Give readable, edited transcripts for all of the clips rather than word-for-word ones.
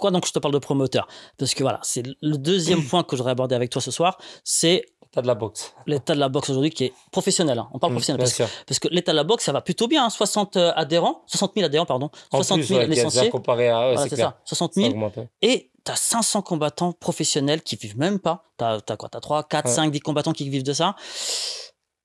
pourquoi donc je te parle de promoteur? Parce que voilà, c'est le deuxième point que j'aurais abordé avec toi ce soir, c'est T'as de la boxe. l'état de la boxe aujourd'hui qui est professionnel. Hein. On parle professionnel Bien sûr. parce que l'état de la boxe, ça va plutôt bien. Hein. 60 000 adhérents, pardon. En 60 plus, 000 ouais, licenciés. comparé à... Ouais, Voilà, c'est c'est clair. ça, 60 Ça 000. augmente, ouais. Et tu as 500 combattants professionnels qui vivent même pas. Tu as quoi? Tu as 3, 4, 5, 10 combattants qui vivent de ça.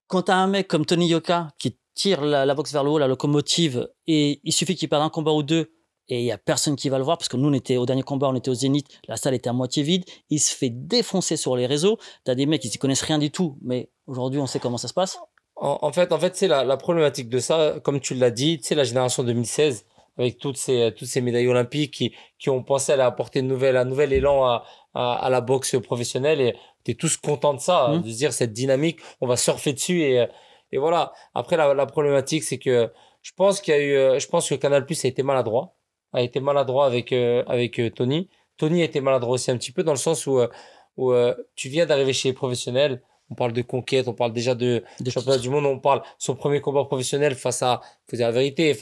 Quand tu as un mec comme Tony Yoka qui tire la boxe vers le haut, la locomotive, et il suffit qu'il perde un combat ou deux, et il n'y a personne qui va le voir, parce que nous, on était au dernier combat, on était au Zénith, la salle était à moitié vide, il se fait défoncer sur les réseaux, tu as des mecs qui ne connaissent rien du tout, mais aujourd'hui, on sait comment ça se passe. En fait, c'est la problématique de ça, comme tu l'as dit, tu sais, la génération 2016, avec toutes ces médailles olympiques qui ont pensé à apporter un nouvel élan à la boxe professionnelle, et t'es tous contents de ça, de se dire cette dynamique, on va surfer dessus, et voilà. Après, la problématique, c'est que je pense que Canal+ a été maladroit avec Tony. Tony a été maladroit aussi un petit peu dans le sens où tu viens d'arriver chez les professionnels. On parle de conquête, on parle déjà de championnat du monde, on parle son premier combat professionnel faut dire la vérité,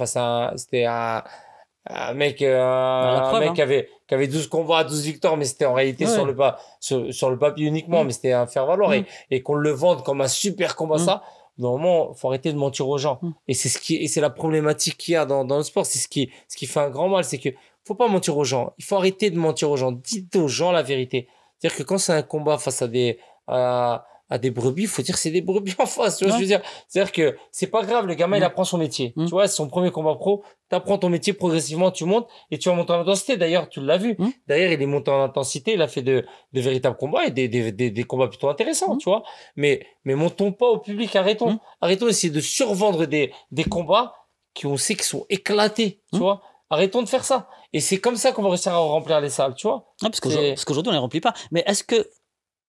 c'était un mec, qui avait 12 combats, 12 victoires, mais c'était en réalité sur le papier uniquement, mais c'était un faire valoir, et qu'on le vende comme un super combat, ça. Normalement, faut arrêter de mentir aux gens. Et c'est la problématique qu'il y a dans le sport. C'est ce qui fait un grand mal. C'est que faut pas mentir aux gens. Il faut arrêter de mentir aux gens. Dites aux gens la vérité. C'est-à-dire que quand c'est un combat face à des brebis, il faut dire que c'est des brebis en face. Tu vois ce que je veux dire? C'est-à-dire que c'est pas grave. Le gamin, il apprend son métier. Tu vois, c'est son premier combat pro. T'apprends ton métier progressivement, tu montes et tu vas monter en intensité. D'ailleurs, tu l'as vu. D'ailleurs, il est monté en intensité. Il a fait de véritables combats et des combats plutôt intéressants, tu vois. Mais montons pas au public. Arrêtons d'essayer de survendre des combats on sait qu'ils sont éclatés, tu vois. Arrêtons de faire ça. Et c'est comme ça qu'on va réussir à remplir les salles, tu vois. Parce qu'aujourd'hui, on les remplit pas. Mais est-ce que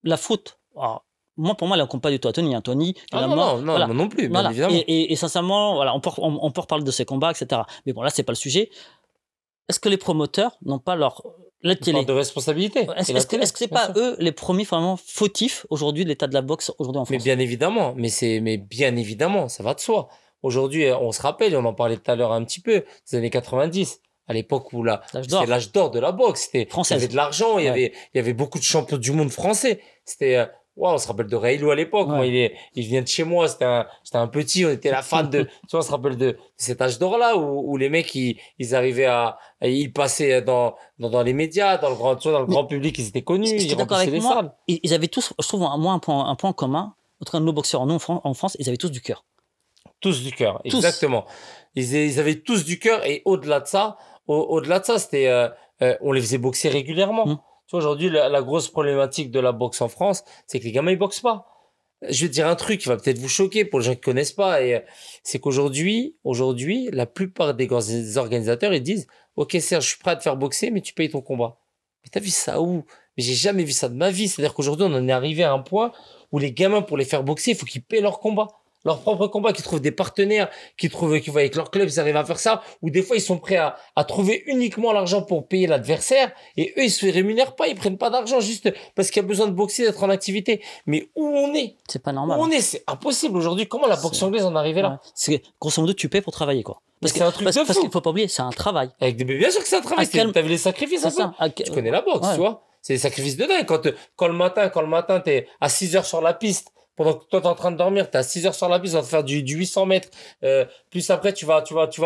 la faute, pour moi, elle incombe pas du tout à Tony. Hein. Tony, non plus, bien évidemment. Et sincèrement, voilà, on peut reparler de ses combats, etc. Mais bon, là, c'est pas le sujet. Est-ce que les promoteurs n'ont pas la télé de responsabilité. Est-ce que c'est pas eux les premiers vraiment fautifs aujourd'hui de l'état de la boxe aujourd'hui en France? Mais bien évidemment, ça va de soi. Aujourd'hui, on se rappelle, et on en parlait tout à l'heure un petit peu, des années 90. À l'époque où c'était l'âge d'or de la boxe. Il y avait de l'argent, il y avait beaucoup de champions du monde français. C'était, on se rappelle de Raylo à l'époque. Moi, il vient de chez moi. C'était un petit, on était la fan tu vois, on se rappelle de cet âge d'or-là où les mecs, ils arrivaient ils passaient dans les médias, dans le grand public, ils étaient connus. Ils remplissaient les salles. Ils avaient tous, je trouve, un point commun. Entre nos boxeurs, nous, en France, ils avaient tous du cœur. Tous du cœur, exactement. Ils avaient tous du cœur, et au-delà de ça, c'était, on les faisait boxer régulièrement. Tu vois, aujourd'hui, la grosse problématique de la boxe en France, c'est que les gamins, ils boxent pas. Je vais te dire un truc qui va peut-être vous choquer pour les gens qui connaissent pas, et c'est qu'aujourd'hui, la plupart des organisateurs, ils disent, OK, Serge, je suis prêt à te faire boxer, mais tu payes ton combat. Mais t'as vu ça où? Mais j'ai jamais vu ça de ma vie. C'est-à-dire qu'aujourd'hui, on en est arrivé à un point où les gamins, pour les faire boxer, il faut qu'ils paient leur combat. Leur propre combat, qu'ils trouvent des partenaires, qu'ils voient avec leur club, ils arrivent à faire ça, ou des fois ils sont prêts à trouver uniquement l'argent pour payer l'adversaire, et eux ils se rémunèrent pas, ils prennent pas d'argent juste parce qu'il y a besoin de boxer, d'être en activité. Mais où on est? C'est pas normal. C'est impossible aujourd'hui. Comment la boxe anglaise en est arrivée là? Ouais. C'est grosso modo tu paies pour travailler quoi. Parce que c'est un truc de fou. Parce qu'il faut pas oublier, c'est un travail. Bien sûr que c'est un travail. T'as vu les sacrifices un peu? Tu connais la boxe, tu vois? C'est des sacrifices de dingue. Quand le matin t'es à 6 heures sur la piste. Pendant que toi, t'es en train de dormir, t'es à 6 heures sur la piste, tu vas te faire du 800 mètres. Plus après, tu vas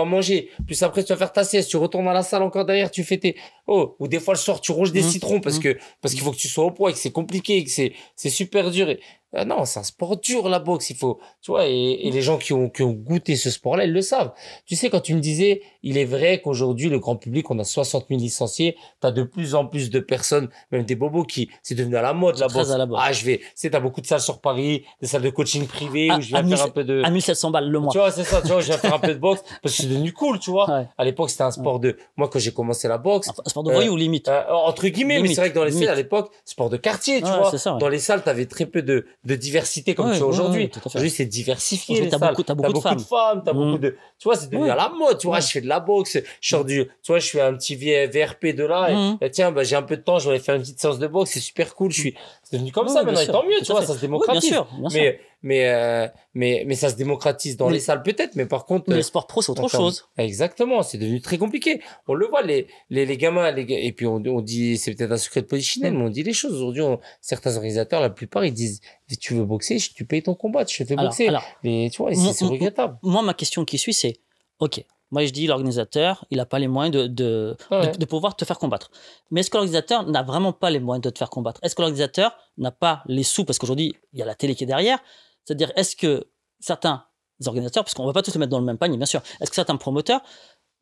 manger. Plus après, tu vas faire ta sieste. Tu retournes à la salle encore derrière, tu fais ou des fois, le soir, tu ronges des citrons parce qu'il faut que tu sois au poids et que c'est compliqué et que c'est super dur. Non, c'est un sport dur, la boxe. Il faut, tu vois, et les gens qui ont goûté ce sport-là, ils le savent. Tu sais, quand tu me disais, il est vrai qu'aujourd'hui, le grand public, on a 60 000 licenciés. T'as de plus en plus de personnes, même des bobos c'est devenu à la mode, la boxe. Tu sais, t'as beaucoup de salles sur Paris, des salles de coaching privé où je viens faire un peu de... À 1700 balles le mois. Tu vois, c'est ça, tu vois, je viens faire un peu de boxe parce que c'est devenu cool, tu vois. Ouais. À l'époque, c'était un sport moi, quand j'ai commencé la boxe. Un sport de voyou, limite. Entre guillemets, limite. Mais c'est vrai que dans les salles, à l'époque, sport de quartier, tu vois. Ça, dans les salles, t'avais très peu de diversité comme tu vois aujourd'hui. Aujourd'hui, c'est diversifié. T'as beaucoup de femmes. T'as beaucoup de, tu vois, c'est devenu à la mode, tu vois, je fais de la boxe, tu vois, je fais un petit VRP de là, et tiens, j'ai un peu de temps, je vais aller faire une petite séance de boxe, c'est super cool, c'est devenu comme ça maintenant, et tant mieux, tu vois, ça se démocratise. Bien sûr. mais ça se démocratise dans les salles peut-être, mais par contre. Mais le sport pro, c'est autre chose. Exactement, c'est devenu très compliqué. On le voit, les gamins, et puis on dit, c'est peut-être un secret de polichinelle, mais on dit les choses. Aujourd'hui, certains organisateurs, la plupart, ils disent, si tu veux boxer, tu payes ton combat, tu te fais boxer. Mais tu vois, c'est regrettable. Moi, ma question qui suit, c'est, ok, moi je dis l'organisateur, il n'a pas les moyens de pouvoir te faire combattre. Mais est-ce que l'organisateur n'a vraiment pas les moyens de te faire combattre? Est-ce que l'organisateur n'a pas les sous? Parce qu'aujourd'hui, il y a la télé qui est derrière. C'est-à-dire, est-ce que certains organisateurs, parce qu'on ne va pas tous les mettre dans le même panier, bien sûr, est-ce que certains promoteurs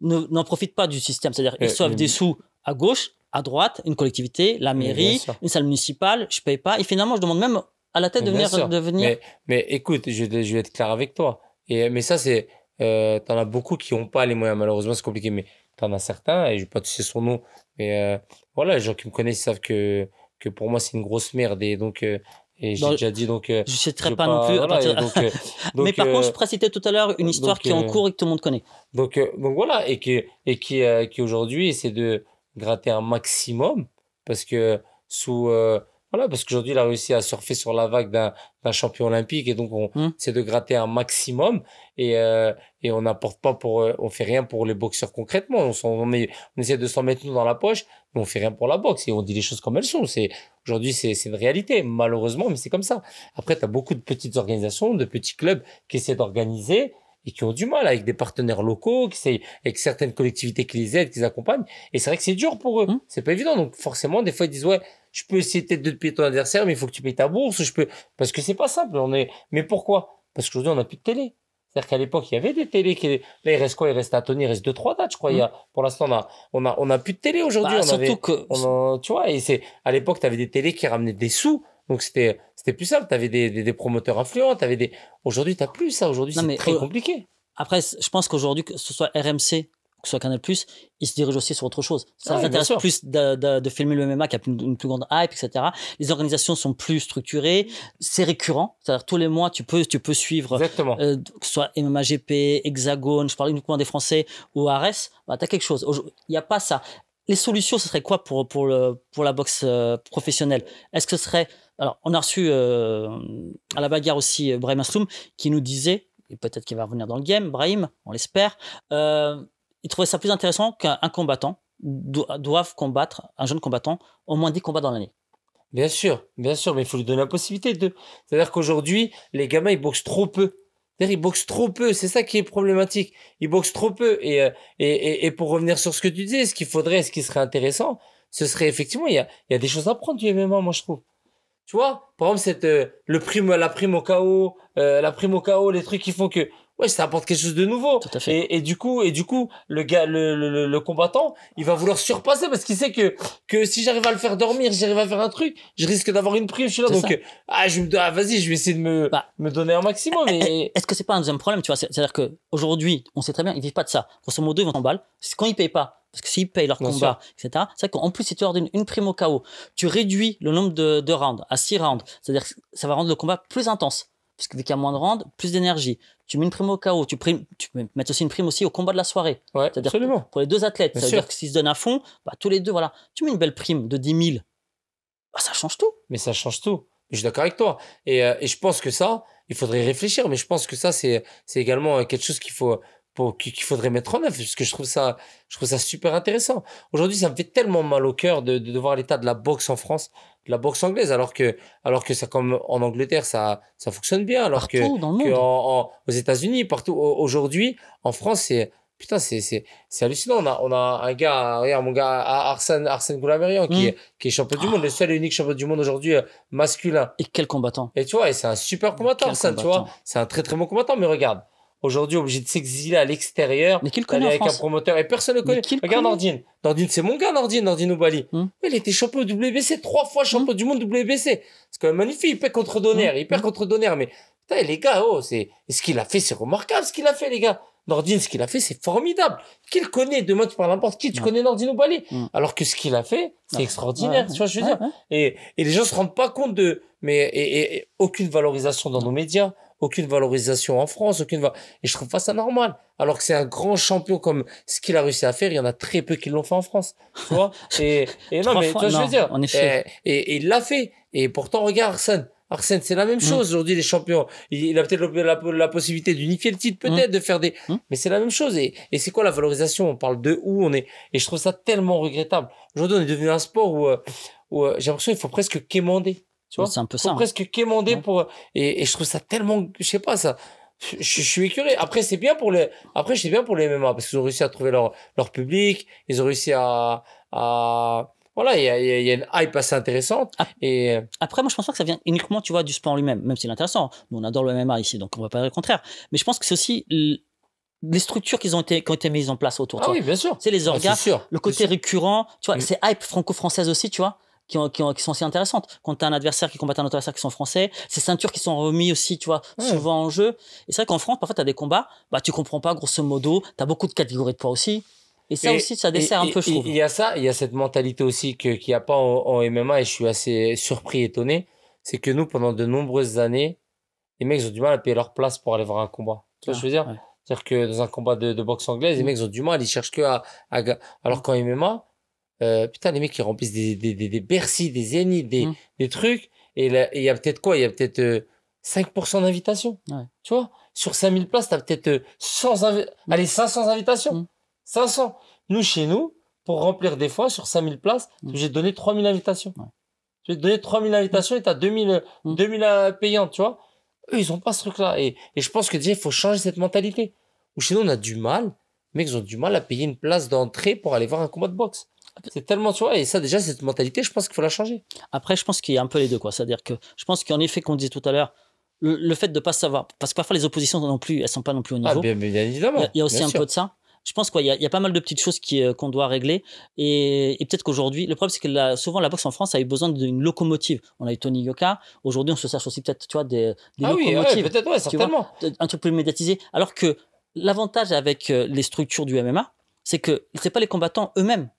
n'en profitent pas du système? C'est-à-dire, ils reçoivent des sous à gauche, à droite, une collectivité, la mairie, une salle municipale, je ne paye pas. Et finalement, je demande même à la tête de venir. Mais écoute, je vais être clair avec toi. Mais ça, c'est. T'en as beaucoup qui n'ont pas les moyens, malheureusement c'est compliqué, mais t'en as certains, et je vais pas te citer son nom, mais voilà, les gens qui me connaissent savent que pour moi c'est une grosse merde, et donc et j'ai déjà dit, donc je citerai pas non plus, voilà, mais par contre je pourrais citer tout à l'heure une histoire qui est en cours et que tout le monde connaît, donc voilà, et qui aujourd'hui essaie de gratter un maximum, parce que voilà, parce qu'aujourd'hui, il a réussi à surfer sur la vague d'un champion olympique, et donc c'est de gratter un maximum, et on n'apporte pas on fait rien pour les boxeurs concrètement. On essaie de s'en mettre nous dans la poche, mais on fait rien pour la boxe, et on dit les choses comme elles sont. Aujourd'hui, c'est une réalité, malheureusement, mais c'est comme ça. Après, tu as beaucoup de petites organisations, de petits clubs qui essaient d'organiser, et qui ont du mal avec des partenaires locaux, avec certaines collectivités qui les aident, qui les accompagnent. Et c'est vrai que c'est dur pour eux. C'est pas évident. Donc, forcément, des fois, ils disent, ouais, je peux essayer peut-être de te payer ton adversaire, mais il faut que tu payes ta bourse, parce que c'est pas simple. Mais pourquoi? Parce qu'aujourd'hui, on n'a plus de télé. C'est-à-dire qu'à l'époque, il y avait des télés là, il reste quoi? Il reste à Tony, il reste 2-3 dates, je crois. Pour l'instant, on a plus de télé aujourd'hui. Tu vois, et à l'époque, tu avais des télés qui ramenaient des sous. Donc, c'était plus simple. Tu avais des promoteurs influents, aujourd'hui, tu n'as plus ça. Aujourd'hui, c'est très compliqué. Après, je pense qu'aujourd'hui, que ce soit RMC, que ce soit Canal+, ils se dirigent aussi sur autre chose. Ça les intéresse plus de filmer le MMA qui a une plus grande hype, etc. Les organisations sont plus structurées, c'est récurrent. C'est-à-dire tous les mois, tu peux suivre, que ce soit MMA GP, Hexagone, je parle uniquement des Français, ou Ares, bah, tu as quelque chose. Il n'y a pas ça. Les solutions, ce serait quoi pour la boxe professionnelle? Est-ce que ce serait... Alors, on a reçu à la bagarre aussi Brahim Asloum qui nous disait, et peut-être qu'il va revenir dans le game, Brahim, on l'espère, il trouvait ça plus intéressant qu'un combattant doive combattre, un jeune combattant, au moins 10 combats dans l'année. Bien sûr, mais il faut lui donner la possibilité de. C'est-à-dire qu'aujourd'hui, les gamins, ils boxent trop peu. C'est-à-dire, ils boxent trop peu, c'est ça qui est problématique. Ils boxent trop peu. Et pour revenir sur ce que tu disais, ce qui serait intéressant, ce serait effectivement, il y a des choses à prendre du MMA, moi, je trouve. Tu vois, par exemple, la prime au KO, les trucs qui font que, ouais, ça apporte quelque chose de nouveau. Tout à fait. Et du coup, le gars, le combattant, il va vouloir surpasser parce qu'il sait que si j'arrive à le faire dormir, j'arrive à faire un truc, je risque d'avoir une prime, je suis là. Donc, vas-y, je vais essayer de me donner un maximum. Est-ce que c'est pas un deuxième problème, tu vois? C'est-à-dire que aujourd'hui, on sait très bien, ils vivent pas de ça. Grosso modo, ils vont en balle. Quand ils payent pas, parce que s'ils payent leur combat, etc., c'est vrai qu'en plus, si tu leur donnes une prime au KO, tu réduis le nombre de rounds à 6 rounds. C'est-à-dire que ça va rendre le combat plus intense. Parce que dès qu'il y a moins de rounds, plus d'énergie. Tu mets une prime au KO, tu peux mettre aussi une prime aussi au combat de la soirée. Ouais, c'est-à-dire absolument. Pour les deux athlètes. Bien ça veut sûr. dire que s'ils se donnent à fond, bah, tous les deux, voilà. Tu mets une belle prime de 10 000, bah, ça change tout. Mais ça change tout. Je suis d'accord avec toi. Et je pense que ça, il faudrait réfléchir, mais je pense que ça, c'est également quelque chose qu'il faudrait mettre en œuvre, parce que je trouve ça super intéressant. Aujourd'hui, ça me fait tellement mal au cœur de voir l'état de la boxe en France, de la boxe anglaise, alors que ça, comme en Angleterre, ça fonctionne bien, alors partout dans le monde. aux États-Unis, partout, aujourd'hui, en France, c'est hallucinant. On a un gars, regarde, mon gars, Arsène Goulamerian, qui est champion du monde, le seul et unique champion du monde aujourd'hui, masculin. Et quel combattant. Et tu vois, et c'est un super combattant, Arsène, tu vois. C'est un très, très bon combattant, mais regarde. Aujourd'hui, obligé de s'exiler à l'extérieur. Mais qui le connaît en avec France? Un promoteur. Et personne ne le connaît. Regarde Nordine. Nordine, c'est mon gars, Nordine Oubali. Il était champion WBC, 3 fois champion du monde WBC. C'est quand même magnifique. Il perd contre Donner. Mais, putain, les gars, ce qu'il a fait, c'est remarquable, ce qu'il a fait, les gars. Nordine, ce qu'il a fait, c'est formidable. Qui le connaît? Demain, tu parles n'importe qui, tu connais Nordine Oubali. Alors que ce qu'il a fait, c'est extraordinaire. Tu vois ce que je veux dire? Et les gens se rendent pas compte et aucune valorisation dans nos médias. Aucune valorisation en France, et je trouve pas ça normal. Alors que c'est un grand champion comme ce qu'il a réussi à faire, il y en a très peu qui l'ont fait en France. Tu vois? Et non, mais tu vois, je veux dire. En effet. Et il l'a fait. Et pourtant, regarde, Arsène. Arsène, c'est la même chose. Aujourd'hui, les champions, il a peut-être la possibilité d'unifier le titre, peut-être, de faire des, mais c'est la même chose. Et c'est quoi la valorisation? On parle de où on est. Et je trouve ça tellement regrettable. Aujourd'hui, on est devenu un sport où j'ai l'impression qu'il faut presque quémander. Tu vois? C'est un peu Il faut ça. presque quémander et je trouve ça tellement, je sais pas, ça, je suis écuré. Après, c'est bien pour les MMA parce qu'ils ont réussi à trouver leur public. Ils ont réussi voilà, il y a une hype assez intéressante. Et Après, moi, je pense pas que ça vient uniquement, tu vois, du sport lui-même, même s'il est intéressant. Nous, on adore le MMA ici, donc on va pas dire le contraire. Mais je pense que c'est aussi les structures qui ont été mises en place autour. Ah oui, bien sûr. C'est les orgas, le côté sûr. récurrent, tu vois, c'est hype franco-française aussi, tu vois, qui sont aussi intéressantes. Quand t'as un adversaire qui combat un autre adversaire qui sont français, ces ceintures qui sont remis aussi, tu vois, souvent en jeu. Et c'est vrai qu'en France, parfois, t'as des combats, bah, tu comprends pas, grosso modo, t'as beaucoup de catégories de poids aussi. Et ça aussi, ça dessert un peu, je trouve. Il y a ça, il y a cette mentalité aussi qu'il n'y a pas en MMA et je suis assez surpris, étonné. C'est que nous, pendant de nombreuses années, les mecs ils ont du mal à payer leur place pour aller voir un combat. Tu vois ce que je veux dire? C'est-à-dire que dans un combat de boxe anglaise, les mecs ils ont du mal, ils cherchent que alors qu'en MMA, putain, les mecs ils remplissent des Bercy, des Zénith, des trucs. Et il y a peut-être quoi? Il y a peut-être 5% d'invitations. Tu vois? Sur 5000 places, t'as peut-être 500 invitations. 500. Nous, chez nous, pour remplir des fois, sur 5000 places, j'ai donné 3000 invitations. Je vais te donner 3000 invitations et t'as 2000 payantes, tu vois. Eux, ils ont pas ce truc-là. Et je pense que déjà, il faut changer cette mentalité. Ou chez nous, on a du mal. Les mecs, ils ont du mal à payer une place d'entrée pour aller voir un combat de boxe. C'est tellement, tu vois, et ça, déjà, cette mentalité, je pense qu'il faut la changer. Après, je pense qu'il y a un peu les deux, quoi. C'est-à-dire que je pense qu'en effet, qu'on disait tout à l'heure, le fait de pas savoir, parce que parfois les oppositions non plus, elles sont pas non plus au niveau. Ah, bien évidemment. Il y a aussi un peu de ça. Je pense qu'il y a pas mal de petites choses qu'on doit régler. Et peut-être qu'aujourd'hui, le problème, c'est que souvent la boxe en France a eu besoin d'une locomotive. On a eu Tony Yoka. Aujourd'hui, on se cherche aussi peut-être, tu vois, des locomotives. Oui, peut-être, certainement. Tu vois, un truc plus médiatisé. Alors que l'avantage avec les structures du MMA, c'est que c'est pas les combattants eux-mêmes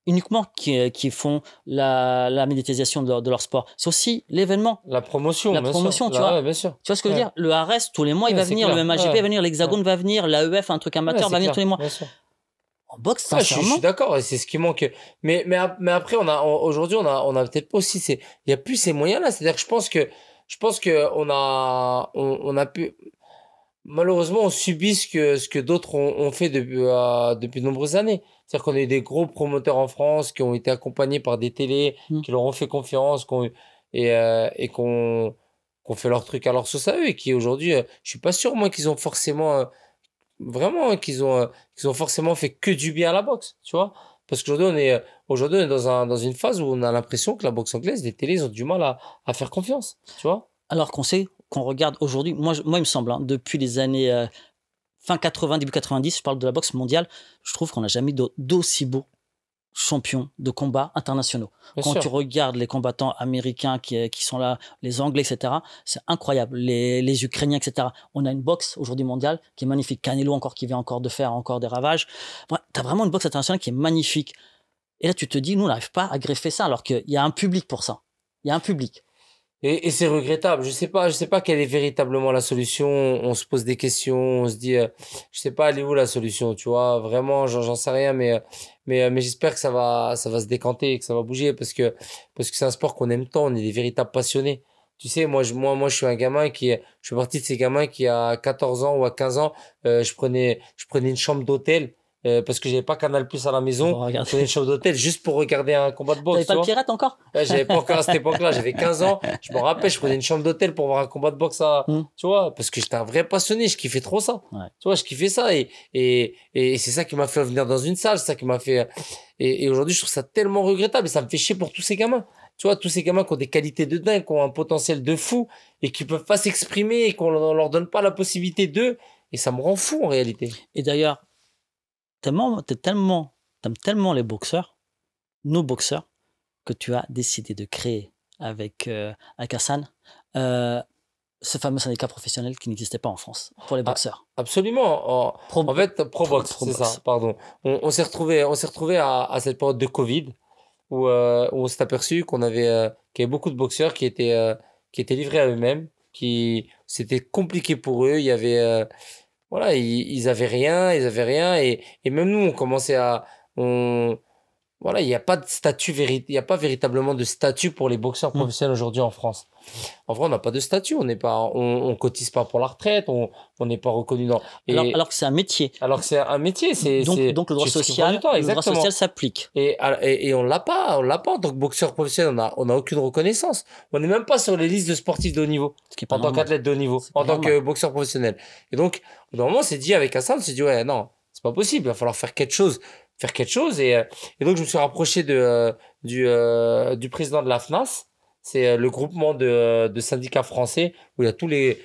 uniquement qui font la médiatisation de leur sport. C'est aussi l'événement. La promotion, tu vois. Bien sûr. Tu vois ce que je veux dire? Le Ares, tous les mois, il va venir. Le MHGP va venir. L'Hexagone va venir. L'AEF, un truc amateur, va venir tous les mois. En boxe, sincèrement. Je suis d'accord, et c'est ce qui manque. Mais après, aujourd'hui, on a peut-être pas aussi il y a plus ces moyens-là. C'est-à-dire que je pense que on a pu, malheureusement, on subit ce que d'autres ont fait depuis de nombreuses années. C'est-à-dire qu'on a eu des gros promoteurs en France qui ont été accompagnés par des télés, qui leur ont fait confiance, et qu'on fait leur truc à leur sauce à eux, et qui aujourd'hui, je suis pas sûr, moi, qu'ils ont forcément, vraiment, qu'ils ont forcément fait que du bien à la boxe, tu vois. Parce qu'aujourd'hui, on est dans une phase où on a l'impression que la boxe anglaise, les télés, ils ont du mal à faire confiance, tu vois. Alors qu'on regarde aujourd'hui, moi, il me semble, hein, depuis les années fin 80, début 90, je parle de la boxe mondiale, je trouve qu'on n'a jamais eu d'aussi beaux champions de combat internationaux. Quand tu regardes les combattants américains qui sont là, les Anglais, etc., c'est incroyable. Les Ukrainiens, etc. On a une boxe aujourd'hui mondiale qui est magnifique. Canelo encore qui vient encore de faire encore des ravages. Ouais, tu as vraiment une boxe internationale qui est magnifique. Et là, tu te dis, nous, on n'arrive pas à greffer ça alors qu'il y a un public pour ça. Il y a un public. Et c'est regrettable. Je sais pas quelle est véritablement la solution. On se pose des questions, on se dit, je sais pas, elle est où la solution, tu vois. Vraiment, j'en sais rien, mais j'espère que ça va se décanter, que ça va bouger parce que c'est un sport qu'on aime tant. On est des véritables passionnés. Tu sais, moi, je suis un gamin je suis parti de ces gamins qui, à 14 ans ou à 15 ans, je prenais une chambre d'hôtel. Parce que j'avais pas Canal Plus à la maison, je prenais une chambre d'hôtel juste pour regarder un combat de boxe. T'avais pas le pirate encore? J'avais pas encore à cette époque-là, j'avais 15 ans. Je me rappelle, je prenais une chambre d'hôtel pour voir un combat de boxe tu vois, parce que j'étais un vrai passionné, je kiffais trop ça. Ouais. Tu vois, je kiffais ça et c'est ça qui m'a fait venir dans une salle, c'est ça qui m'a fait, et aujourd'hui, je trouve ça tellement regrettable et ça me fait chier pour tous ces gamins. Tu vois, tous ces gamins qui ont des qualités de dingue, qui ont un potentiel de fou et qui peuvent pas s'exprimer et qu'on leur donne pas la possibilité d'eux. Et ça me rend fou, en réalité. Et d'ailleurs, t'aimes tellement les boxeurs, nos boxeurs, que tu as décidé de créer avec Hassan ce fameux syndicat professionnel qui n'existait pas en France pour les boxeurs. Absolument. En fait, Probox, c'est ça, pardon. On s'est retrouvé à cette période de Covid où on s'est aperçu qu'il y avait beaucoup de boxeurs qui étaient livrés à eux-mêmes, c'était compliqué pour eux. Il y avait voilà, ils avaient rien et même nous on commençait Voilà, il n'y a pas de statut il y a pas véritablement de statut pour les boxeurs professionnels aujourd'hui en France. En vrai, on n'a pas de statut, on cotise pas pour la retraite, on n'est pas reconnu dans, Alors que c'est un métier. alors que c'est un métier, Donc le droit social s'applique. Et on l'a pas en tant que boxeur professionnel, on a aucune reconnaissance. On n'est même pas sur les listes de sportifs de haut niveau, en tant qu'athlète de haut niveau, en tant que boxeur professionnel. Et donc, au bout d'un moment, on s'est dit avec Hassan, on s'est dit, ouais, non, c'est pas possible, il va falloir faire quelque chose. Et donc, je me suis rapproché du président de la FNAS. C'est le groupement de syndicats français où il y a tous les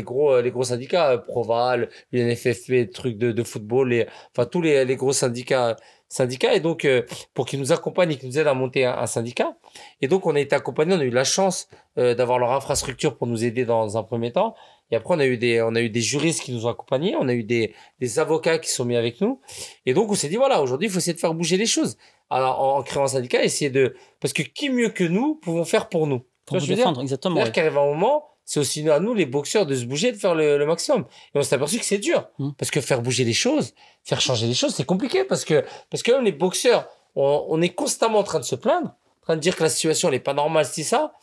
gros syndicats, Proval, l'UNFFP, trucs de football, enfin tous les gros syndicats. Et donc, pour qu'ils nous accompagnent et qu'ils nous aident à monter un syndicat. Et donc, on a été accompagnés, on a eu la chance d'avoir leur infrastructure pour nous aider dans un premier temps. Et après, on a eu des juristes qui nous ont accompagnés, on a eu des avocats qui sont mis avec nous. Et donc, on s'est dit, voilà, aujourd'hui, il faut essayer de faire bouger les choses. Alors, en créant un syndicat, parce que qui mieux que nous pouvons faire pour nous? Pour vous défendre, exactement. C'est-à-dire qu'arrive un moment, c'est aussi à nous, les boxeurs, de se bouger, de faire le maximum. Et on s'est aperçu que c'est dur. Parce que faire bouger les choses, faire changer les choses, c'est compliqué parce que même les boxeurs, on est constamment en train de se plaindre, en train de dire que la situation, elle est pas normale, c'est ça.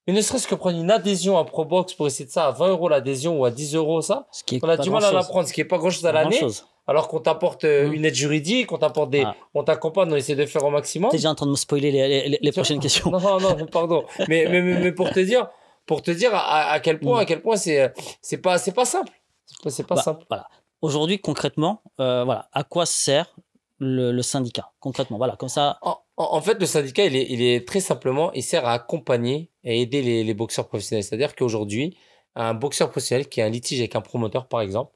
Mais ne serait-ce que prendre une adhésion à ProBox pour essayer de ça à 20 € l'adhésion ou à 10 €, ça. On a du mal à la prendre, ce qui est pas grand chose à l'année. Alors qu'on t'apporte une aide juridique, on t'accompagne, on essaie de faire au maximum. T'es déjà en train de me spoiler les prochaines questions. Non, pardon. mais pour te dire à quel point c'est pas simple. C'est pas simple. Voilà. Aujourd'hui, concrètement, voilà, à quoi sert le syndicat? Concrètement, voilà, comme ça. En fait, le syndicat, il est très simplement, il sert à accompagner et aider les boxeurs professionnels. C'est-à-dire qu'aujourd'hui, un boxeur professionnel qui a un litige avec un promoteur, par exemple,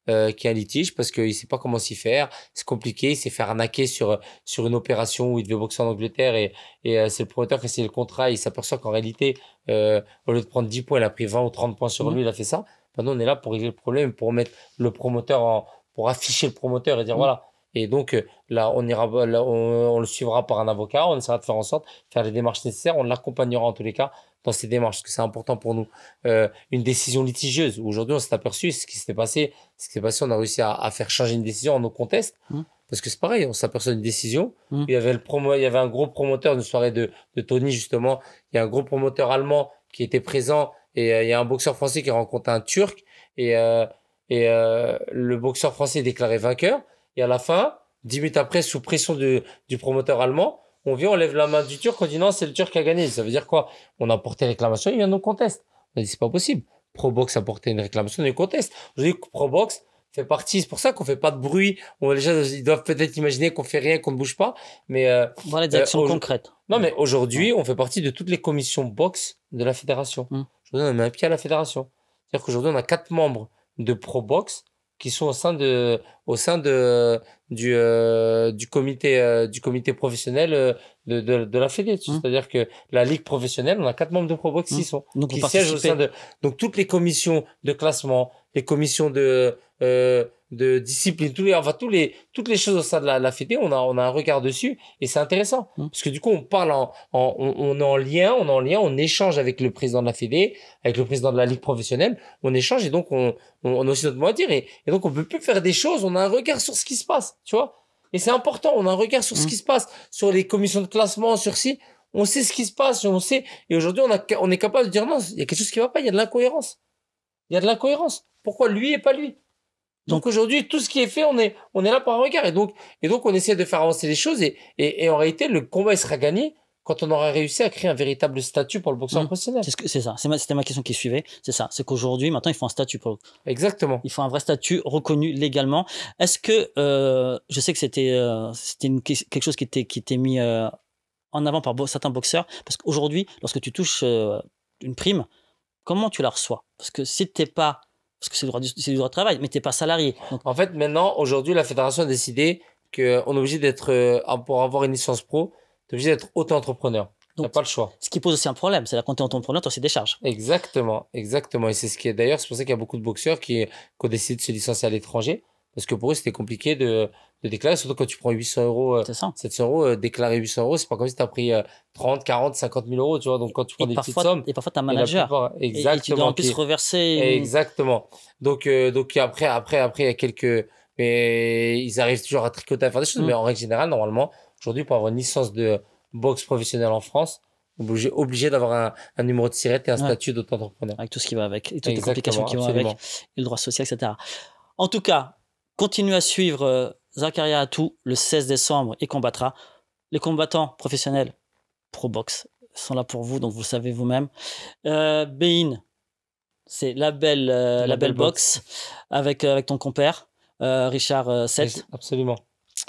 qui a un litige parce qu'il sait pas comment s'y faire, c'est compliqué, il s'est fait arnaquer sur une opération où il devait boxer en Angleterre et c'est le promoteur qui a signé le contrat, il s'aperçoit qu'en réalité au lieu de prendre 10 points, il a pris 20 ou 30 points sur lui, il a fait ça. Maintenant, on est là pour régler le problème, pour mettre le promoteur pour afficher le promoteur et dire voilà. Et donc là, on le suivra par un avocat, on essaiera de faire en sorte de faire les démarches nécessaires, on l'accompagnera en tous les cas dans ces démarches, parce que c'est important pour nous. Une décision litigieuse. Aujourd'hui, on s'est aperçu ce qui s'est passé, on a réussi à faire changer une décision en nos contestes. Parce que c'est pareil, on s'aperçoit d'une décision. Il y avait un gros promoteur, une soirée de Tony, justement. Il y a un gros promoteur allemand qui était présent et il y a un boxeur français qui rencontre un Turc et le boxeur français est déclaré vainqueur. Et à la fin, 10 minutes après, sous pression du promoteur allemand, on vient, on lève la main du Turc, on dit non, c'est le Turc qui a gagné. Ça veut dire quoi? On a porté réclamation, il vient nous conteste. On a dit c'est pas possible. ProBox a porté une réclamation, on nous conteste. Je dis ProBox fait partie, c'est pour ça qu'on fait pas de bruit. Les gens, ils doivent peut-être imaginer qu'on fait rien, qu'on ne bouge pas, mais voilà des actions concrètes. Non, mais aujourd'hui, on fait partie de toutes les commissions boxe de la fédération. Aujourd'hui, on met un pied à la fédération. C'est-à-dire qu'aujourd'hui, on a 4 membres de ProBox qui sont au sein du comité professionnel de la Fédé. C'est-à-dire que la ligue professionnelle, on a 4 membres de ProBox qui siègent au sein donc toutes les commissions de classement, les commissions de discipline, toutes les choses au sein de la Fédé, on a un regard dessus et c'est intéressant parce que du coup on parle on est en lien, on échange avec le président de la Fédé, avec le président de la ligue professionnelle, on échange et donc on a aussi notre mot à dire et donc on peut plus faire des choses, on a un regard sur ce qui se passe, tu vois. Et c'est important, on a un regard sur ce qui se passe, sur les commissions de classement, on sait ce qui se passe, on sait. Et aujourd'hui, on est capable de dire non, il y a quelque chose qui va pas, il y a de l'incohérence. Pourquoi lui et pas lui? Donc aujourd'hui, tout ce qui est fait, on est là par un regard. Et donc on essaie de faire avancer les choses et en réalité, le combat, il sera gagné quand on aura réussi à créer un véritable statut pour le boxeur professionnel. C'est ça. C'était ma question qui suivait. C'est ça. C'est qu'aujourd'hui, maintenant, il faut un statut pour. Exactement. Il faut un vrai statut reconnu légalement. Est-ce que, je sais que c'était quelque chose qui était mis en avant par certains boxeurs, parce qu'aujourd'hui, lorsque tu touches une prime, comment tu la reçois? Parce que si t'es pas, parce que c'est du droit de travail, mais t'es pas salarié. Donc... En fait, maintenant, aujourd'hui, la fédération a décidé qu'on est obligé d'être, pour avoir une licence pro, t'es obligé d'être auto-entrepreneur. Donc, t'as pas le choix. Ce qui pose aussi un problème, c'est la quand t'es entrepreneur, t'as aussi des charges. Exactement. Et c'est d'ailleurs, c'est pour ça qu'il y a beaucoup de boxeurs qui ont décidé de se licencier à l'étranger. Parce que pour eux, c'était compliqué de déclarer, surtout quand tu prends 800 €, 700 €, déclarer 800 €, c'est pas comme si t'as pris 30, 40, 50 000 €, tu vois. Donc, quand tu prends des petites sommes. Et parfois, t'as un manager. Exactement. Et tu dois en plus reverser. Exactement. Donc, après, il y a mais ils arrivent toujours à tricoter, à faire des choses. Mais en règle générale, normalement, Aujourd'hui, pour avoir une licence de boxe professionnelle en France, obligé d'avoir un numéro de SIRET et un statut d'auto-entrepreneur. Avec tout ce qui va avec, et toutes les Exactement, complications qui vont absolument. avec, et le droit social, etc. En tout cas, continuez à suivre Zakaria Atou le 16 décembre. Il combattra. Les combattants professionnels pro boxe sont là pour vous, donc vous le savez vous-même. Bein, c'est la belle boxe avec ton compère Richard 7. Absolument.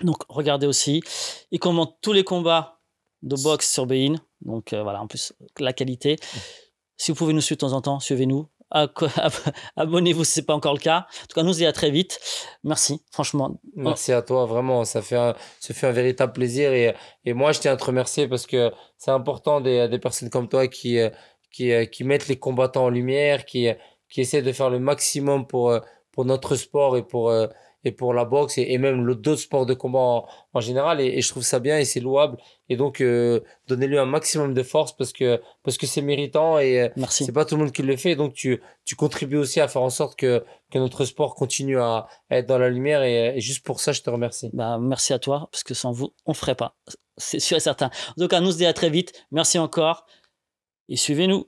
Donc regardez aussi. Il commente tous les combats de boxe sur Bein. Donc voilà, en plus la qualité. Si vous pouvez nous suivre de temps en temps, suivez-nous. Abonnez-vous si ce n'est pas encore le cas. En tout cas, nous on se dit à très vite. Merci, franchement. Merci à toi, vraiment. Ça fait un véritable plaisir. Et moi, je tiens à te remercier parce que c'est important des personnes comme toi qui mettent les combattants en lumière, qui essaient de faire le maximum pour notre sport et pour la boxe et même d'autres sports de combat en général. Et je trouve ça bien et c'est louable. Et donc, donnez-lui un maximum de force parce que c'est méritant et Merci. c'est pas tout le monde qui le fait. Et donc, tu contribues aussi à faire en sorte que notre sport continue à être dans la lumière et juste pour ça, je te remercie. Merci à toi parce que sans vous, on ferait pas. C'est sûr et certain. En tout cas, nous se dit à très vite. Merci encore et suivez-nous.